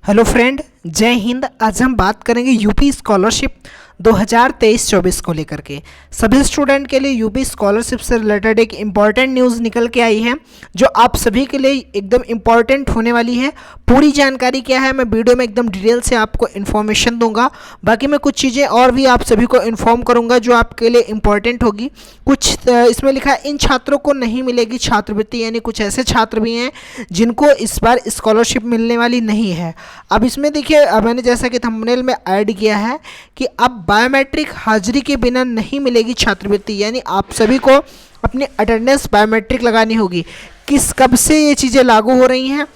Hello friend, जय हिंद। आज हम बात करेंगे यूपी स्कॉलरशिप 2023-24 को लेकर के। सभी स्टूडेंट के लिए यूपी स्कॉलरशिप से रिलेटेड एक इम्पॉर्टेंट न्यूज़ निकल के आई है जो आप सभी के लिए एकदम इम्पॉर्टेंट होने वाली है। पूरी जानकारी क्या है मैं वीडियो में एकदम डिटेल से आपको इन्फॉर्मेशन दूंगा। बाकी मैं कुछ चीज़ें और भी आप सभी को इन्फॉर्म करूंगा जो आपके लिए इम्पॉर्टेंट होगी। कुछ इसमें लिखा है इन छात्रों को नहीं मिलेगी छात्रवृत्ति, यानी कुछ ऐसे छात्र भी हैं जिनको इस बार स्कॉलरशिप मिलने वाली नहीं है। अब इसमें देखिए, मैंने जैसा कि थंबनेल में ऐड किया है कि अब बायोमेट्रिक हाजिरी के बिना नहीं मिलेगी छात्रवृत्ति, यानी आप सभी को अपनी अटेंडेंस बायोमेट्रिक लगानी होगी। कब से ये चीज़ें लागू हो रही हैं,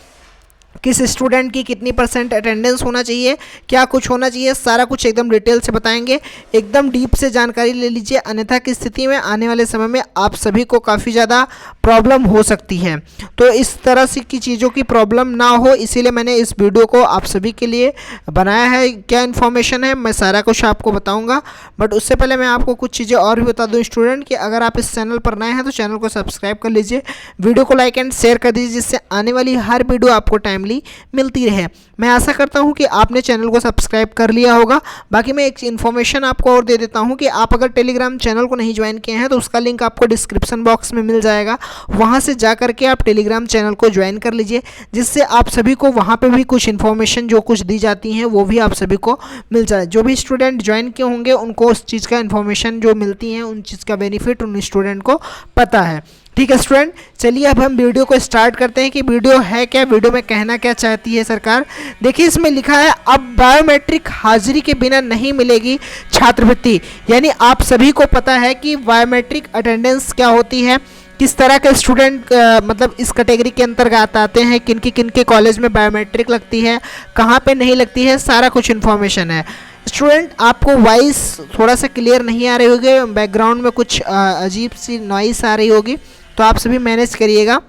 किस स्टूडेंट की कितनी % अटेंडेंस होना चाहिए, क्या कुछ होना चाहिए, सारा कुछ एकदम डिटेल से बताएंगे। एकदम डीप से जानकारी ले लीजिए, अन्यथा की स्थिति में आने वाले समय में आप सभी को काफ़ी ज़्यादा प्रॉब्लम हो सकती है। तो इस तरह से की चीज़ों की प्रॉब्लम ना हो, इसीलिए मैंने इस वीडियो को आप सभी के लिए बनाया है। क्या इन्फॉर्मेशन है मैं सारा कुछ आपको बताऊँगा, बट उससे पहले मैं आपको कुछ चीज़ें और भी बता दूँ स्टूडेंट कि अगर आप इस चैनल पर नए हैं तो चैनल को सब्सक्राइब कर लीजिए, वीडियो को लाइक एंड शेयर कर दीजिए, जिससे आने वाली हर वीडियो आपको टाइमली मिलती रहे। मैं आशा करता हूं कि आपने चैनल को सब्सक्राइब कर लिया होगा। बाकी मैं एक इन्फॉर्मेशन आपको और दे देता हूं कि आप अगर टेलीग्राम चैनल को नहीं ज्वाइन किए हैं तो उसका लिंक आपको डिस्क्रिप्शन बॉक्स में मिल जाएगा। वहां से जा करके आप टेलीग्राम चैनल को ज्वाइन कर लीजिए, जिससे आप सभी को वहां पे भी कुछ इन्फॉर्मेशन जो कुछ दी जाती हैं वो भी आप सभी को मिल जाए। जो भी स्टूडेंट ज्वाइन किए होंगे उनको उस चीज़ का इन्फॉर्मेशन जो मिलती है, उन चीज़ का बेनिफिट उन स्टूडेंट को पता है। ठीक है स्टूडेंट, चलिए अब हम वीडियो को स्टार्ट करते हैं कि वीडियो है क्या, वीडियो में कहना क्या चाहती है सरकार। देखिए इसमें लिखा है अब बायोमेट्रिक हाजिरी के बिना नहीं मिलेगी छात्रवृत्ति, यानी आप सभी को पता है कि बायोमेट्रिक अटेंडेंस क्या होती है, किस तरह के स्टूडेंट मतलब इस कैटेगरी के अंतर्गत आते हैं, किन के कॉलेज में बायोमेट्रिक लगती है, कहाँ पे नहीं लगती है, सारा कुछ इन्फॉर्मेशन है। स्टूडेंट आपको वॉइस थोड़ा सा क्लियर नहीं आ रही होगी, बैकग्राउंड में कुछ अजीब सी नॉइस आ रही होगी, तो आप सभी मैनेज करिएगा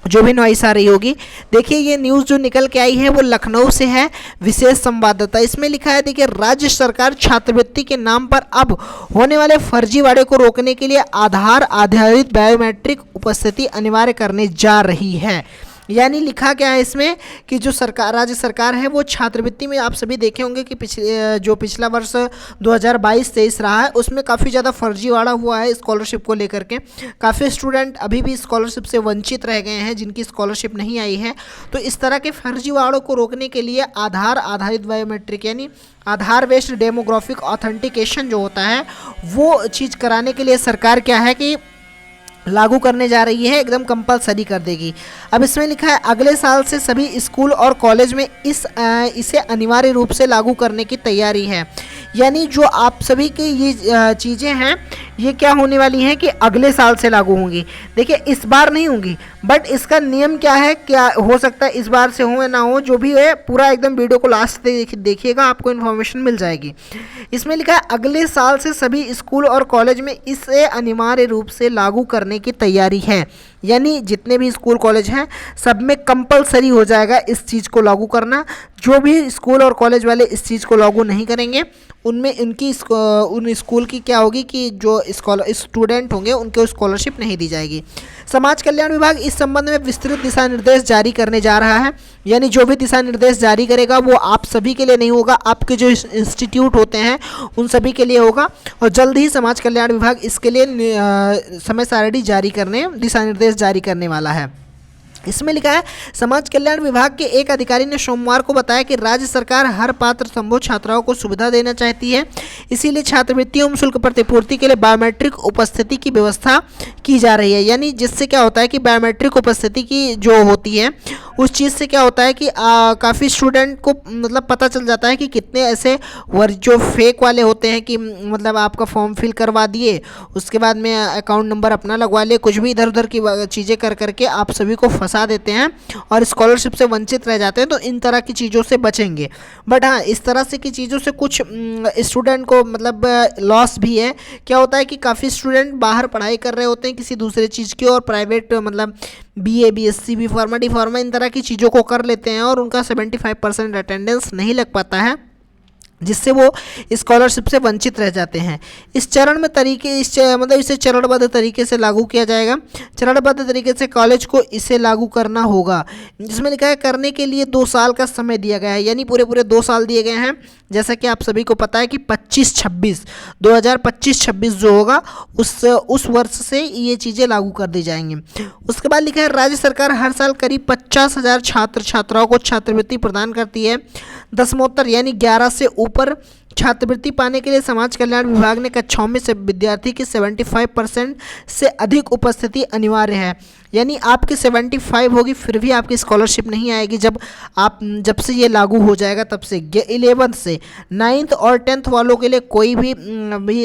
जो भी नॉइस आ रही होगी। देखिए ये न्यूज़ जो निकल के आई है वो लखनऊ से है, विशेष संवाददाता। इसमें लिखा है, देखिए राज्य सरकार छात्रवृत्ति के नाम पर अब होने वाले फर्जीवाड़े को रोकने के लिए आधार आधारित बायोमेट्रिक उपस्थिति अनिवार्य करने जा रही है। यानी लिखा क्या है इसमें कि जो राज्य सरकार है वो छात्रवृत्ति में, आप सभी देखे होंगे कि पिछला वर्ष 2022-23 रहा है, उसमें काफ़ी ज़्यादा फर्जीवाड़ा हुआ है स्कॉलरशिप को लेकर के। काफ़ी स्टूडेंट अभी भी स्कॉलरशिप से वंचित रह गए हैं जिनकी स्कॉलरशिप नहीं आई है। तो इस तरह के फर्जीवाड़ों को रोकने के लिए आधार आधारित बायोमेट्रिक, यानी आधार बेस्ड डेमोग्राफिक ऑथेंटिकेशन जो होता है वो चीज़ कराने के लिए सरकार क्या है कि लागू करने जा रही है, एकदम कंपलसरी कर देगी। अब इसमें लिखा है अगले साल से सभी स्कूल और कॉलेज में इसे अनिवार्य रूप से लागू करने की तैयारी है। यानी जो आप सभी की ये चीज़ें हैं ये क्या होने वाली हैं कि अगले साल से लागू होंगी। देखिए इस बार नहीं होंगी, बट इसका नियम क्या है, क्या हो सकता है इस बार से हो या ना हो, जो भी है पूरा एकदम वीडियो को लास्ट तक देखिएगा, आपको इन्फॉर्मेशन मिल जाएगी। इसमें लिखा है अगले साल से सभी स्कूल और कॉलेज में इसे अनिवार्य रूप से लागू करने की तैयारी है। यानी जितने भी स्कूल कॉलेज हैं सब में कंपलसरी हो जाएगा इस चीज़ को लागू करना। जो भी स्कूल और कॉलेज वाले इस चीज़ को लागू नहीं करेंगे उन स्कूल की क्या होगी कि जो स्टूडेंट होंगे उनको स्कॉलरशिप नहीं दी जाएगी। समाज कल्याण विभाग इस संबंध में विस्तृत दिशा निर्देश जारी करने जा रहा है। यानी जो भी दिशा निर्देश जारी करेगा वो आप सभी के लिए नहीं होगा, आपके जो इंस्टीट्यूट होते हैं उन सभी के लिए होगा, और जल्द ही समाज कल्याण विभाग इसके लिए समय सारणी दिशा निर्देश जारी करने वाला है। इसमें लिखा है समाज कल्याण विभाग के एक अधिकारी ने सोमवार को बताया कि राज्य सरकार हर पात्र संभव छात्राओं को सुविधा देना चाहती है, इसीलिए छात्रवृत्ति एवं शुल्क प्रतिपूर्ति के लिए बायोमेट्रिक उपस्थिति की व्यवस्था की जा रही है। यानी जिससे क्या होता है कि बायोमेट्रिक उपस्थिति की जो होती है उस चीज़ से क्या होता है कि काफ़ी स्टूडेंट को मतलब पता चल जाता है कि कितने ऐसे जो फेक वाले होते हैं कि मतलब आपका फॉर्म फिल करवा दिए, उसके बाद में अकाउंट नंबर अपना लगवा लिए, कुछ भी इधर उधर की चीज़ें कर करके आप सभी को फंसा देते हैं और स्कॉलरशिप से वंचित रह जाते हैं। तो इन तरह की चीज़ों से बचेंगे। बट हाँ, इस तरह से की चीज़ों से कुछ स्टूडेंट को मतलब लॉस भी है। क्या होता है कि काफ़ी स्टूडेंट बाहर पढ़ाई कर रहे होते हैं किसी दूसरे चीज़ की, और प्राइवेट मतलब BA BSc B pharma D pharma इन तरह की चीज़ों को कर लेते हैं और उनका 75% अटेंडेंस नहीं लग पाता है। जिससे वो स्कॉलरशिप से वंचित रह जाते हैं। इस चरण में मतलब इसे चरणबद्ध तरीके से लागू किया जाएगा। चरणबद्ध तरीके से कॉलेज को इसे लागू करना होगा। जिसमें लिखा है करने के लिए 2 साल का समय दिया गया है, यानी पूरे 2 साल दिए गए हैं। जैसा कि आप सभी को पता है कि 2025-26 जो होगा उस वर्ष से ये चीज़ें लागू कर दी जाएंगी। उसके बाद लिखा है राज्य सरकार हर साल करीब 50,000 छात्र छात्राओं को छात्रवृत्ति प्रदान करती है। दसमोत्तर यानी 11 से ऊपर छात्रवृत्ति पाने के लिए समाज कल्याण विभाग ने कक्षाओं में से विद्यार्थी की 75% से अधिक उपस्थिति अनिवार्य है। यानी आपकी 75 होगी फिर भी आपकी स्कॉलरशिप नहीं आएगी। जब से ये लागू हो जाएगा तब से 11th से 9th और 10th वालों के लिए कोई भी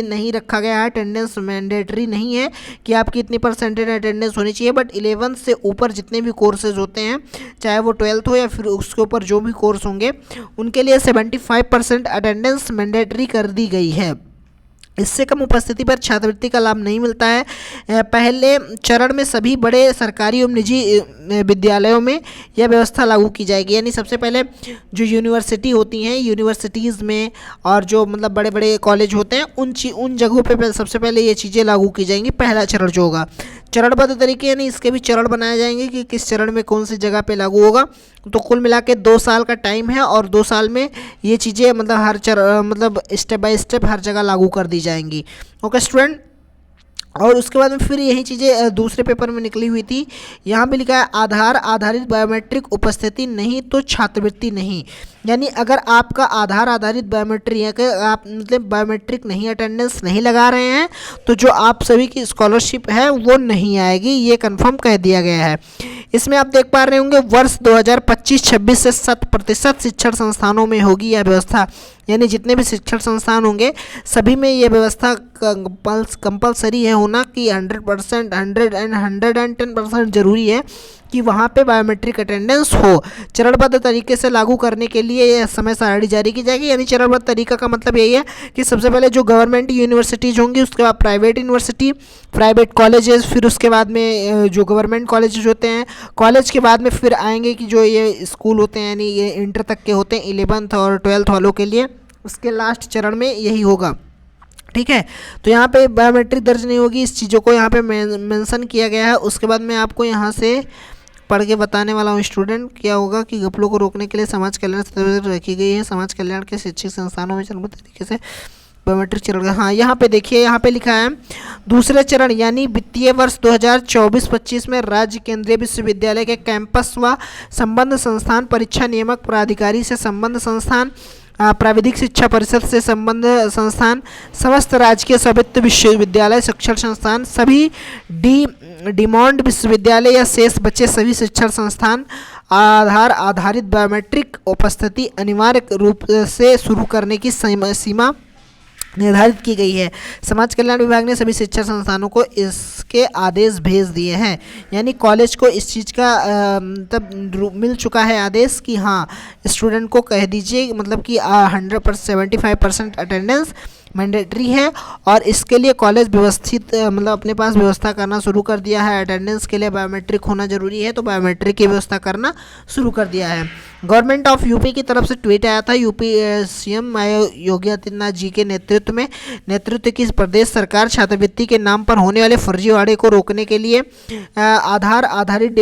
नहीं रखा गया है। अटेंडेंस मैंडेटरी नहीं है कि आपकी इतनी परसेंटेज अटेंडेंस होनी चाहिए, बट 11th से ऊपर जितने भी कोर्सेज होते हैं, चाहे वो 12th हो या फिर उसके ऊपर जो भी कोर्स होंगे, उनके लिए 75% अटेंडेंस मैंडेटरी कर दी गई है। इससे कम उपस्थिति पर छात्रवृत्ति का लाभ नहीं मिलता है। पहले चरण में सभी बड़े सरकारी एवं निजी विद्यालयों में यह व्यवस्था लागू की जाएगी। यानी सबसे पहले जो यूनिवर्सिटी होती हैं, यूनिवर्सिटीज़ में और जो मतलब बड़े बड़े कॉलेज होते हैं उन जगहों पे सबसे पहले ये चीज़ें लागू की जाएंगी। पहला चरण जो होगा चरणबद्ध तरीके, यानी इसके भी चरण बनाए जाएंगे कि किस चरण में कौन सी जगह पे लागू होगा। तो कुल मिला के 2 साल का टाइम है और 2 साल में ये चीज़ें मतलब स्टेप बाय स्टेप हर जगह लागू कर दी जाएंगी। ओके स्टूडेंट, और उसके बाद में फिर यही चीज़ें दूसरे पेपर में निकली हुई थी। यहाँ पे लिखा है आधार आधारित बायोमेट्रिक उपस्थिति नहीं तो छात्रवृत्ति नहीं। यानी अगर आपका आधार आधारित बायोमेट्रिक है कि आप मतलब बायोमेट्रिक नहीं अटेंडेंस नहीं लगा रहे हैं तो जो आप सभी की स्कॉलरशिप है वो नहीं आएगी, ये कंफर्म कह दिया गया है। इसमें आप देख पा रहे होंगे वर्ष 2025-26 से 100% शिक्षण संस्थानों में होगी यह व्यवस्था। यानी जितने भी शिक्षण संस्थान होंगे सभी में ये व्यवस्था कंपलसरी है होना कि 100%, 110% ज़रूरी है कि वहाँ पे बायोमेट्रिक अटेंडेंस हो। चरणबद्ध तरीके से लागू करने के लिए यह समय सारणी जारी की जाएगी। यानी चरणबद्ध तरीका का मतलब यही है कि सबसे पहले जो गवर्नमेंट यूनिवर्सिटीज़ होंगी, उसके बाद प्राइवेट यूनिवर्सिटी, प्राइवेट कॉलेजेस, फिर उसके बाद में जो गवर्नमेंट कॉलेजेस होते हैं, कॉलेज के बाद में फिर आएंगे कि जो ये स्कूल होते हैं, यानी ये इंटर तक के होते हैं 11th और 12th वालों के लिए, उसके लास्ट चरण में यही होगा। ठीक है, तो यहाँ पे बायोमेट्रिक दर्ज नहीं होगी, इस चीज़ों को यहाँ पे मेंशन किया गया है। उसके बाद मैं आपको यहाँ से पढ़ के बताने वाला हूँ स्टूडेंट क्या होगा कि घपलों को रोकने के लिए समाज कल्याण रखी गई है। समाज कल्याण के शैक्षिक संस्थानों में चरणबद्ध तरीके से बायोमेट्रिक चरण, हाँ यहाँ पे देखिए, यहाँ पे लिखा है दूसरे चरण यानी वित्तीय वर्ष 2024-25 में राज्य केंद्रीय विश्वविद्यालय के कैंपस व संबद्ध संस्थान, परीक्षा नियामक प्राधिकारी से संबद्ध संस्थान, प्राविधिक शिक्षा परिषद से संबद्ध संस्थान, समस्त राजकीय स्वायत्त विश्वविद्यालय शिक्षण संस्थान, सभी डीमॉन्ड विश्वविद्यालय या शेष बचे सभी शिक्षण संस्थान आधार आधारित बायोमेट्रिक उपस्थिति अनिवार्य रूप से शुरू करने की सीमा निर्धारित की गई है। समाज कल्याण विभाग ने सभी शिक्षा संस्थानों को इसके आदेश भेज दिए हैं। यानी कॉलेज को इस चीज़ का तब मिल चुका है आदेश कि हाँ स्टूडेंट को कह दीजिए मतलब कि 75% अटेंडेंस मैंडेटरी है और इसके लिए कॉलेज व्यवस्थित मतलब अपने पास व्यवस्था करना शुरू कर दिया है। अटेंडेंस के लिए बायोमेट्रिक होना जरूरी है तो बायोमेट्रिक की व्यवस्था करना शुरू कर दिया है। गवर्नमेंट ऑफ यूपी की तरफ से ट्वीट आया था। यूपी सीएम योगी आदित्यनाथ जी के नेतृत्व की प्रदेश सरकार छात्रवृत्ति के नाम पर होने वाले फर्जीवाड़े को रोकने के लिए आधार आधारित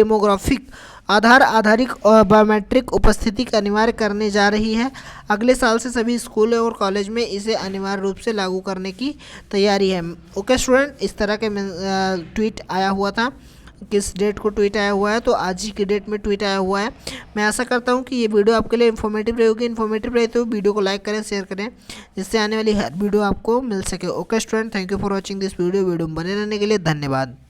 बायोमेट्रिक उपस्थिति का अनिवार्य करने जा रही है। अगले साल से सभी स्कूल और कॉलेज में इसे अनिवार्य रूप से लागू करने की तैयारी है। ओके स्टूडेंट, इस तरह के ट्वीट आया हुआ था। किस डेट को ट्वीट आया हुआ है तो आज ही की डेट में ट्वीट आया हुआ है। मैं आशा करता हूँ कि ये वीडियो आपके लिए इन्फॉर्मेटिव रहेगी। इन्फॉर्मेटिव रहे तो वीडियो को लाइक करें, शेयर करें, जिससे आने वाली हर वीडियो आपको मिल सके। Okay student, thank you for watching this video में बने रहने के लिए धन्यवाद।